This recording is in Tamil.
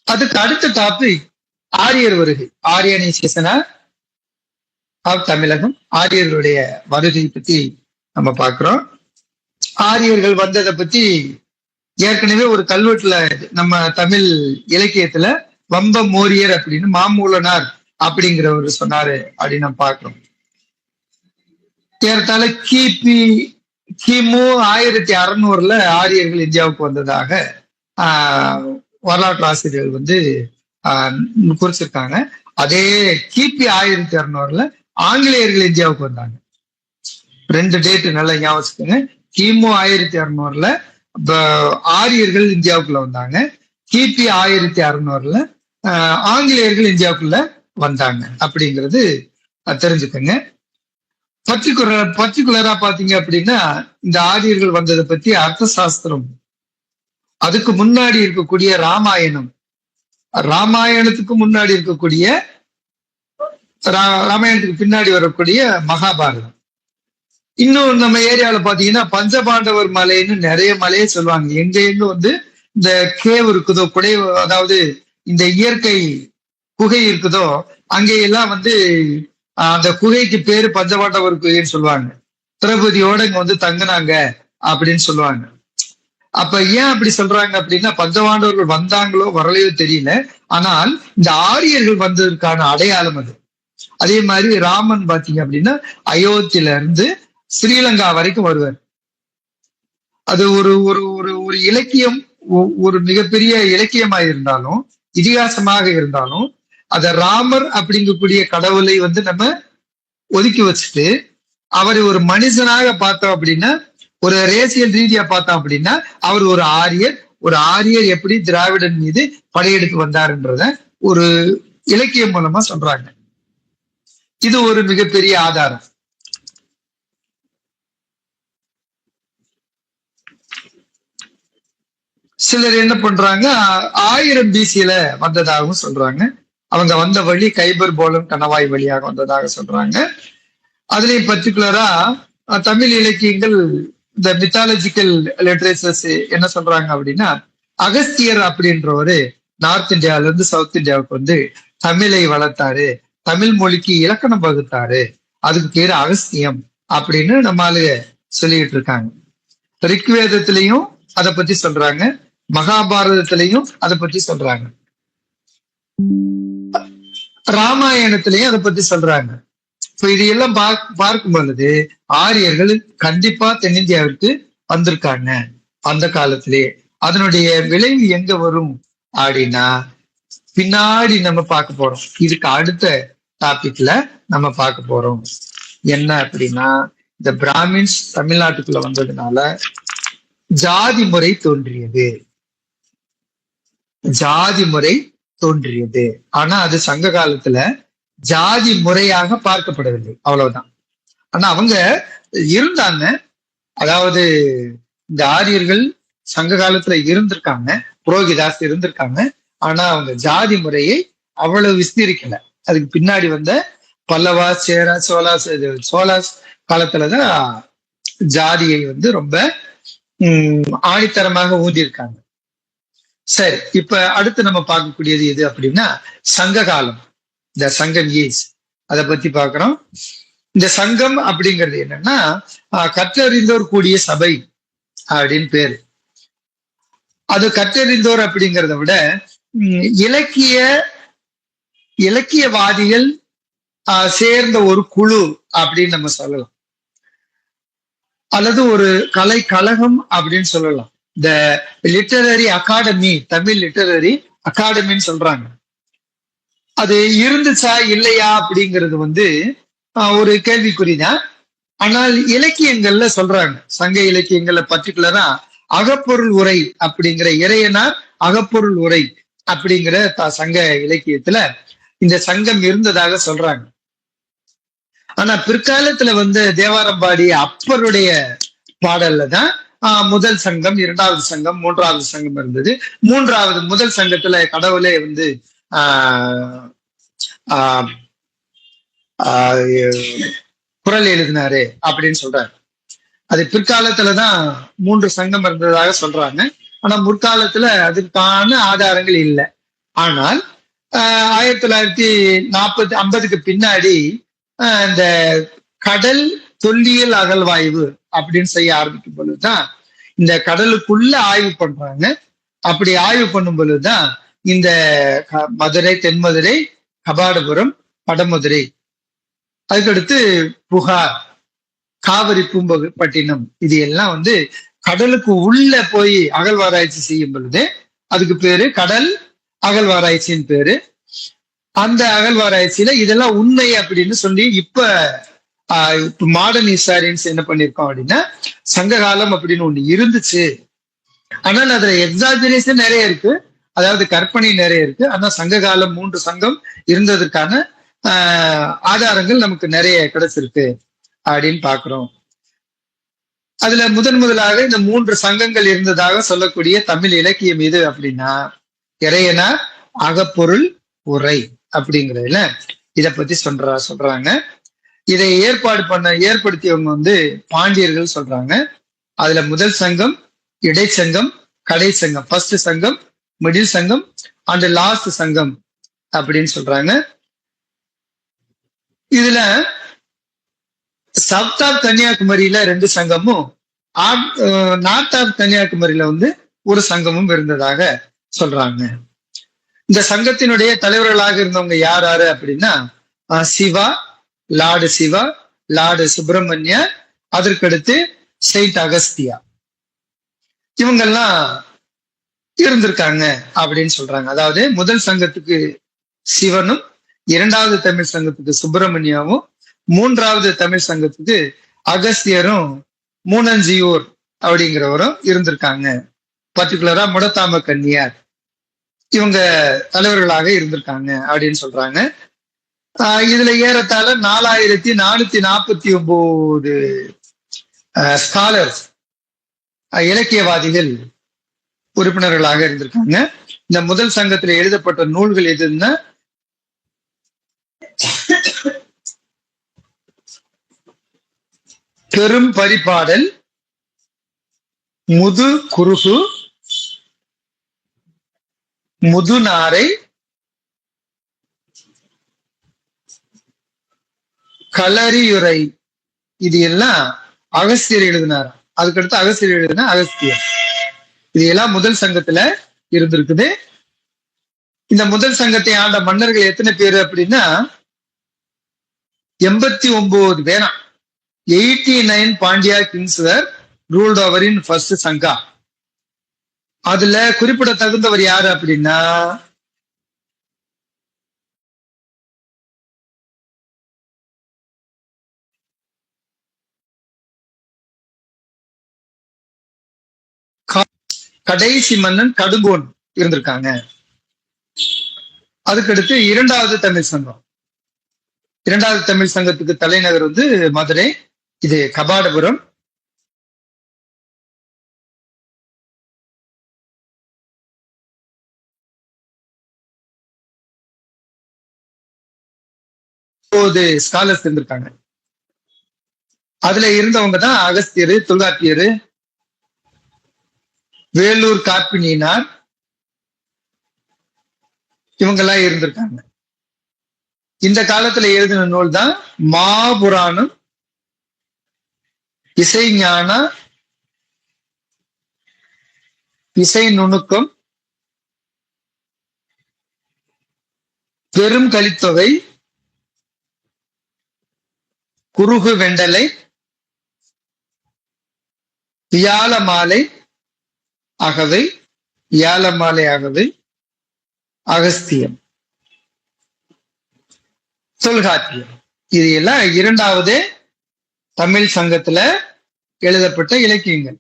அதுக்கு அடுத்த டாபிக் ஆரியர் வருகை, ஆரியனைசேஷன் ஆஃப் தமிழகம், ஆரியர்களுடைய வருகை பத்தி நம்ம பார்க்கிறோம். ஆரியர்கள் வந்ததை பத்தி ஏற்கனவே ஒரு கல்வெட்டுல நம்ம தமிழ் இலக்கியத்துல வம்ப மோரியர் அப்படின்னு மாமூலனார் அப்படிங்கிறவர் சொன்னாரு அப்படின்னு நம்ம பார்க்கிறோம். ஏறத்தாழ கிமு 1600 ஆரியர்கள் இந்தியாவுக்கு வந்ததாக வரலாற்று ஆசிரியர்கள் வந்து குறிச்சிருக்காங்க. அதே கிபி 1600 ஆங்கிலேயர்கள் இந்தியாவுக்கு வந்தாங்க. 2 டேட் நல்லா ஞாபகம். கிமு 1600 ஆரியர்கள் இந்தியாவுக்குள்ள வந்தாங்க. கிபி 1600 ஆங்கிலேயர்கள் இந்தியாவுக்குள்ள வந்தாங்க அப்படிங்கிறது தெரிஞ்சுக்கோங்க. பர்டிகுலரா பாத்தீங்க அப்படின்னா இந்த ஆரியர்கள் வந்ததை பத்தி அர்த்த சாஸ்திரம், அதுக்கு முன்னாடி இருக்கக்கூடிய ராமாயணம், ராமாயணத்துக்கு முன்னாடி இருக்கக்கூடிய ராமாயணத்துக்கு பின்னாடி வரக்கூடிய மகாபாரதம், இன்னும் நம்ம ஏரியாவில பாத்தீங்கன்னா பஞ்சபாண்டவர் மலைன்னு நிறைய மலையை சொல்லுவாங்க. எங்க வந்து இந்த கேவ் இருக்குதோ, குடை, அதாவது இந்த இயற்கை குகை இருக்குதோ, அங்கெல்லாம் வந்து அந்த குகைக்கு பேரு பஞ்சபாண்டவர் குகைன்னு சொல்லுவாங்க. திரௌபதியோட இங்க வந்து தங்கினாங்க அப்படின்னு சொல்லுவாங்க. அப்ப ஏன் அப்படி சொல்றாங்க அப்படின்னா, பஞ்சபாண்டவர்கள் வந்தாங்களோ வரலையோ தெரியல, ஆனால் இந்த ஆரியர்கள் வந்ததற்கான அடையாளம் அது. அதே மாதிரி ராமன் பாத்தீங்க அப்படின்னா அயோத்தியில இருந்து ஸ்ரீலங்கா வரைக்கும் வருவார். அது ஒரு ஒரு ஒரு ஒரு இலக்கியம், ஒரு மிகப்பெரிய இலக்கியமா இருந்தாலும், இதிகாசமாக இருந்தாலும், அத ராமர் அப்படிங்கக்கூடிய கடவுளை வந்து நம்ம ஒதுக்கி வச்சுட்டு அவரை ஒரு மனுஷனாக பார்த்தோம் அப்படின்னா, ஒரு ரேசியல் ரீதியா பார்த்தோம் அப்படின்னா, அவர் ஒரு ஆரியர். ஒரு ஆரியர் எப்படி திராவிடன் மீது படையெடுத்து வந்தாருன்றத ஒரு இலக்கியம் மூலமா சொல்றாங்க. இது ஒரு மிகப்பெரிய ஆதாரம். சிலர் என்ன பண்றாங்க, 1000 BC வந்ததாகவும் சொல்றாங்க. அவங்க வந்த வழி கைபர் போலம் கணவாய் வழியாக வந்ததாக சொல்றாங்க. அதுலயும் பர்டிகுலரா தமிழ் இலக்கியங்கள், இந்த மித்தாலஜிக்கல் லிட்ரேச்சர்ஸ் என்ன சொல்றாங்க அப்படின்னா, அகஸ்தியர் அப்படின்றவரு நார்த் இந்தியாவில இருந்து சவுத் இந்தியாவுக்கு வந்து தமிழை வளர்த்தாரு, தமிழ் மொழிக்கு இலக்கணம் வகுத்தாரு, அதுக்கு பேரு அகஸ்தியம் அப்படின்னு நம்மளால சொல்லிட்டு இருக்காங்க. ரிக்வேதத்திலையும் அதை பத்தி சொல்றாங்க, மகாபாரதத்திலையும் அதை பத்தி சொல்றாங்க, ராமாயணத்திலையும் அதை பத்தி சொல்றாங்க. இது எல்லாம் பார்க்கும் பொழுது ஆரியர்கள் கண்டிப்பா தென்னிந்தியாவிற்கு வந்திருக்காங்க அந்த காலத்திலேயே. அதனுடைய விளைவு எங்க வரும் அப்படின்னா பின்னாடி நம்ம பார்க்க போறோம். இதுக்கு அடுத்த டாபிக்ல நம்ம பார்க்க போறோம். என்ன அப்படின்னா, இந்த பிராமின்ஸ் தமிழ்நாட்டுக்குள்ள வந்ததுனால ஜாதி முறை தோன்றியது, ஜாதி முறை தோன்றியது. ஆனா அது சங்க காலத்துல ஜாதி முறையாக பார்க்கப்படவில்லை, அவ்வளவுதான். ஆனா அவங்க இருந்தாங்க, அதாவது இந்த ஆரியர்கள் சங்க காலத்துல இருந்திருக்காங்க, புரோகிதாஸ் இருந்திருக்காங்க. ஆனா அவங்க ஜாதி முறையை அவ்வளவு விஸ்தீரிக்கல. அதுக்கு பின்னாடி வந்த பல்லவா, சேரா, சோலாஸ் காலத்துலதான் ஜாதியை வந்து ரொம்ப ஆணித்தரமாக ஊதியிருக்காங்க. சரி, இப்ப அடுத்து நம்ம பார்க்கக்கூடியது எது அப்படின்னா சங்க காலம், இந்த சங்கம் ஏஜ், அதை பத்தி பார்க்கிறோம். இந்த சங்கம் அப்படிங்கிறது என்னன்னா கற்றறிந்தோர் கூடிய சபை அப்படின்னு பேரு. அது கற்றறிந்தோர் அப்படிங்கிறத விட இலக்கியவாதிகள் சேர்ந்த ஒரு குழு அப்படின்னு நம்ம சொல்லலாம், அல்லது ஒரு கலை கழகம் அப்படின்னு சொல்லலாம். இந்த லிட்டரரி அகாடமி, தமிழ் லிட்டரரி அகாடமின்னு சொல்றாங்க. அது இருந்துச்சா இல்லையா அப்படிங்கிறது வந்து ஒரு கேள்விக்குறிதான். ஆனால் இலக்கியங்கள்ல சொல்றாங்க, சங்க இலக்கியங்கள்ல பர்டிகுலரா அகப்பொருள் உரை அப்படிங்கிற இறையனார் அகப்பொருள் உரை அப்படிங்கிற சங்க இலக்கியத்துல இந்த சங்கம் இருந்ததாக சொல்றாங்க. ஆனா பிற்காலத்துல வந்து தேவாரம்பாடி அப்பருடைய பாடல்ல தான் முதல் சங்கம், 2வது சங்கம், 3வது சங்கம் இருந்தது. முதல் சங்கத்துல கடவுளே வந்து குறள் எழுதினாரு அப்படின்னு சொல்றாரு. அது பிற்காலத்துலதான் 3 சங்கம் இருந்ததாக சொல்றாங்க. ஆனா முற்காலத்துல அதுக்கான ஆதாரங்கள் இல்லை. ஆனால் 1950க்கு பின்னாடி இந்த கடல் தொல்லியல் அகழ்வாய்வு அப்படின்னு செய்ய ஆரம்பிக்கும் பொழுதுதான் இந்த கடலுக்குள்ள ஆய்வு பண்றாங்க. அப்படி ஆய்வு பண்ணும் பொழுதுதான் இந்த மதுரை, தென்மதுரை, கபாடபுரம், வடமதுரை, அதுக்கடுத்து புகார், காவிரி பூம்பட்டினம், இது எல்லாம் கடலுக்கு உள்ள போய் அகழ்வாராய்ச்சி செய்யும் பொழுது அதுக்கு பேரு கடல் அகழ்வாராய்ச்சின்னு பேரு. அந்த அகழ்வாராய்ச்சியில இதெல்லாம் உண்மை அப்படின்னு சொல்லி இப்ப மாடர்ன் ஹிஸ்டாரியன்ஸ் என்ன பண்ணிருக்கோம் அப்படின்னா, சங்ககாலம் அப்படின்னு ஒண்ணு இருந்துச்சு, ஆனால் அதுல எக்ஸாஜரேஷன் நிறைய இருக்கு, அதாவது கற்பனை நிறைய இருக்கு. ஆனா சங்ககாலம் 3 சங்கம் இருந்ததற்கான ஆதாரங்கள் நமக்கு நிறைய கிடைச்சிருக்கு அப்படின்னு பாக்குறோம். அதுல முதலாக இந்த 3 சங்கங்கள் இருந்ததாக சொல்லக்கூடிய தமிழ் இலக்கியம் எது அப்படின்னா இறையனார் அகப்பொருள் உரை அப்படிங்கிறதுல இத பத்தி சொல்றாங்க. இதை ஏற்படுத்தியவங்க பாண்டியர்கள் சொல்றாங்க. அதுல முதல் சங்கம், இடைச்சங்கம், கடை சங்கம், ஃபர்ஸ்ட் சங்கம், மிடில் சங்கம் அண்ட் லாஸ்ட் சங்கம் அப்படின்னு சொல்றாங்க. இதுல சவுத் ஆஃப் கன்னியாகுமரியில 2 சங்கமும், நார்த் ஆஃப் கன்னியாகுமரியில ஒரு சங்கமும் இருந்ததாக சொல்றாங்க. இந்த சங்கத்தினுடைய தலைவர்களாக இருந்தவங்க யார் யாரு அப்படின்னா சிவா, லார்டு சிவா, லார்டு சுப்பிரமணிய, அதற்கடுத்து செயின்ட் அகஸ்தியா, இவங்கெல்லாம் இருந்திருக்காங்க அப்படின்னு சொல்றாங்க. அதாவது முதல் சங்கத்துக்கு சிவனும், 2வது தமிழ் சங்கத்துக்கு சுப்பிரமணியாவும், 3வது தமிழ் சங்கத்துக்கு அகஸ்தியரும் மூனஞ்சியூர் அப்படிங்கிறவரும் இருந்திருக்காங்க. பர்டிகுலரா முடத்தாம கன்னியார் இவங்க தலைவர்களாக இருந்திருக்காங்க அப்படின்னு சொல்றாங்க. இதுல ஏறத்தாழ 4449 ஸ்காலர்ஸ், இலக்கியவாதிகள் உறுப்பினர்களாக இருந்திருக்காங்க. இந்த முதல் சங்கத்துல எழுதப்பட்ட நூல்கள் எதுன்னா பெரும் பரிபாடல், முது குருகு, முதுநாரை, களரியுரை, இது எல்லாம் அகஸ்தியர் எழுதினார். அதுக்கடுத்து அகஸ்தியர் எழுதின அகஸ்தியர். இது எல்லாம் முதல் சங்கத்துல இருந்திருக்குது. இந்த முதல் சங்கத்தை ஆண்ட மன்னர்கள் எத்தனை பேரு அப்படின்னா 89 பேரா. 89 Pandya Kings were ruled over in first சங்கா. அதுல குறிப்பிட தகுந்தவர் யாரு அப்படின்னா கடைசி மன்னன் கடுங்கோன் இருந்திருக்காங்க. அதுக்கடுத்து 2வது தமிழ் சங்கம். 2வது தமிழ் சங்கத்துக்கு தலைநகர் மதுரை, இது கபாடபுரம். ஸ்காலர்ஸ் இருந்திருக்காங்க. அதுல இருந்தவங்க தான் அகஸ்தியரு, தொல்காப்பியரு, வேலூர் காப்பினினார், இவங்கெல்லாம் இருந்திருக்காங்க. இந்த காலத்துல எழுதின நூல் தான் மாபுராணம், இசை ஞான, இசை நுணுக்கம், பெரும் கலித்தொகை, குருகு வெண்டலை, வியாழமாலை அகவை, வியாழமாலை அகவை, அகஸ்தியம், தொல்காப்பியம், இது எல்லாம் 2வது தமிழ் சங்கத்துல எழுதப்பட்ட இலக்கியங்கள்.